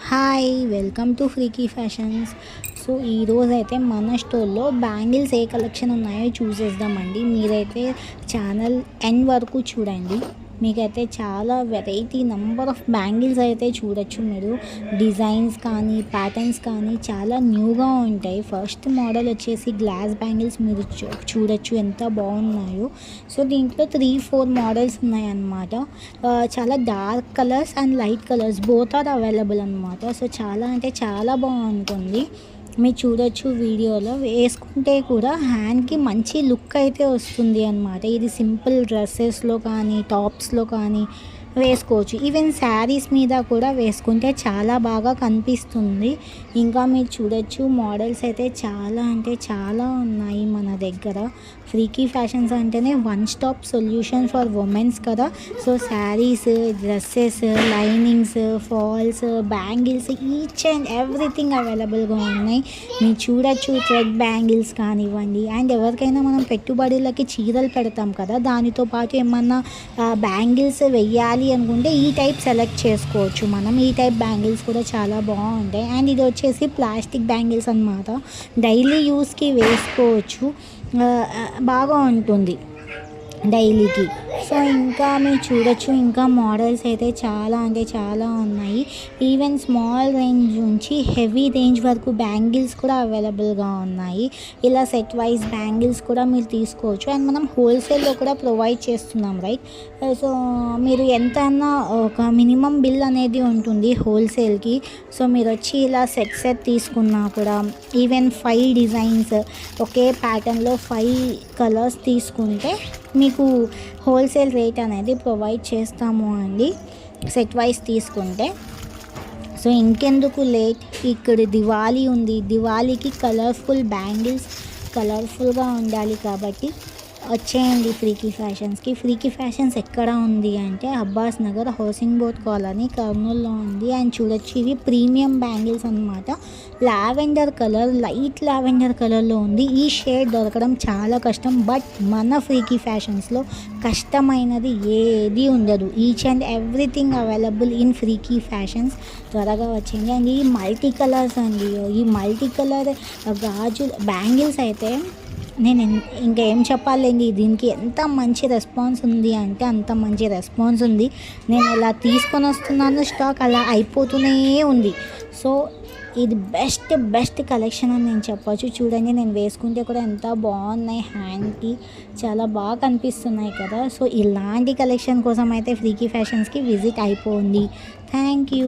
Hi welcome to Freaky Fashions. So ఈరోజైతే మన స్టోర్లో బ్యాంగిల్స్ ఏ కలెక్షన్ ఉన్నాయో చూసేద్దామండి. మీరైతే ఛానల్ ఎండ్ వరకు చూడండి. మీకైతే చాలా వెరైటీ నెంబర్ ఆఫ్ బ్యాంగిల్స్ అయితే చూడొచ్చు. మీరు డిజైన్స్ కానీ ప్యాటర్న్స్ కానీ చాలా న్యూగా ఉంటాయి. ఫస్ట్ మోడల్ వచ్చేసి గ్లాస్ బ్యాంగిల్స్ మీరు చూడొచ్చు ఎంత బాగున్నాయో. సో దీంట్లో 3-4 మోడల్స్ ఉన్నాయన్నమాట. చాలా dark colours and light colours both are available అనమాట. సో చాలా అంటే చాలా బాగుంటుంది. మీరు చూడొచ్చు వీడియోలో. వేసుకుంటే కూడా హ్యాండ్కి మంచి లుక్ అయితే వస్తుంది అన్నమాట. ఇది సింపుల్ డ్రెస్సెస్లో కానీ టాప్స్లో కానీ వేసుకోవచ్చు. ఈవెన్ శారీస్ మీద కూడా వేసుకుంటే చాలా బాగా కనిపిస్తుంది. ఇంకా మీరు చూడొచ్చు మోడల్స్ అయితే చాలా అంటే చాలా ఉన్నాయి మన దగ్గర. ఫ్రీకీ ఫ్యాషన్స్ అంటేనే one stop solution for womens కదా. So saris, dresses, linings, falls, bangles, each and everything అవైలబుల్గా ఉన్నాయి. మీరు చూడొచ్చు థ్రెడ్ బ్యాంగిల్స్ కానివ్వండి. అండ్ ఎవరికైనా మనం పెట్టుబడులకి చీరలు పెడతాం కదా, దానితో పాటు ఏమన్నా బ్యాంగిల్స్ వెయ్యాలి అనుకుంటే ఈ టైప్ సెలెక్ట్ చేసుకోవచ్చు మనం. ఈ టైప్ బ్యాంగిల్స్ కూడా చాలా బాగుంటాయి. అండ్ ఇది వచ్చేసి ప్లాస్టిక్ బ్యాంగిల్స్ అన్నమాట. డైలీ యూస్కి వేసుకోవచ్చు, బాగా ఉంటుంది డైలీకి. సో ఇంకా మీరు చూడొచ్చు ఇంకా మోడల్స్ అయితే చాలా అంటే చాలా ఉన్నాయి. ఈవెన్ స్మాల్ రేంజ్ నుంచి హెవీ రేంజ్ వరకు బ్యాంగిల్స్ కూడా అవైలబుల్గా ఉన్నాయి. ఇలా సెట్ వైజ్ బ్యాంగిల్స్ కూడా మీరు తీసుకోవచ్చు. అండ్ మనం హోల్సేల్లో కూడా ప్రొవైడ్ చేస్తున్నాం, రైట్. సో మీరు ఎంత అన్నా ఒక మినిమం బిల్ అనేది ఉంటుంది హోల్సేల్కి. సో మీరు వచ్చి ఇలా సెట్ తీసుకున్నా కూడా ఈవెన్ 5 డిజైన్స్ ఒకే ప్యాటర్న్లో 5 కలర్స్ తీసుకుంటే మీకు హోల్సేల్ రేట్ అనేది ప్రొవైడ్ చేస్తాము అండి, సెట్ వైజ్ తీసుకుంటే. సో ఇంకెందుకు లేట్, ఇక్కడ దివాళీ ఉంది. దివాళీకి కలర్ఫుల్ బ్యాంగిల్స్ కలర్ఫుల్గా ఉండాలి కాబట్టి వచ్చేయండి ఫ్రీకీ ఫ్యాషన్స్కి. ఫ్రీకీ ఫ్యాషన్స్ ఎక్కడ ఉంది అంటే Abbas Nagar housing board colony కర్నూలులో ఉంది. అండ్ చూడొచ్చు ఇవి ప్రీమియం బ్యాంగిల్స్ అనమాట. లావెండర్ కలర్, లైట్ లావెండర్ కలర్లో ఉంది. ఈ షేడ్ దొరకడం చాలా కష్టం, బట్ మన ఫ్రీకీ ఫ్యాషన్స్లో కష్టమైనది ఏది ఉండదు. Each and everything available in Freaky Fashions. త్వరగా వచ్చింది. అండ్ ఈ మల్టీ కలర్స్ అండి, ఈ మల్టీ కలర్ గాజు బ్యాంగిల్స్ అయితే నేను ఇంకా ఏం చెప్పాలండి, దీనికి ఎంత మంచి రెస్పాన్స్ ఉంది అంటే అంత మంచి రెస్పాన్స్ ఉంది. నేను ఇలా తీసుకొని వస్తున్నాను, స్టాక్ అలా అయిపోతూనే ఉంది. సో ఇది బెస్ట్ కలెక్షన్ అని నేను చెప్పొచ్చు. చూడండి నేను వేసుకుంటే కూడా ఎంత బాగున్నాయి, హ్యాండ్కి చాలా బాగా కనిపిస్తున్నాయి కదా. సో ఇలాంటి కలెక్షన్ కోసం అయితే ఫ్రీకీ ఫ్యాషన్స్కి విజిట్ అయిపోయింది. Thank you.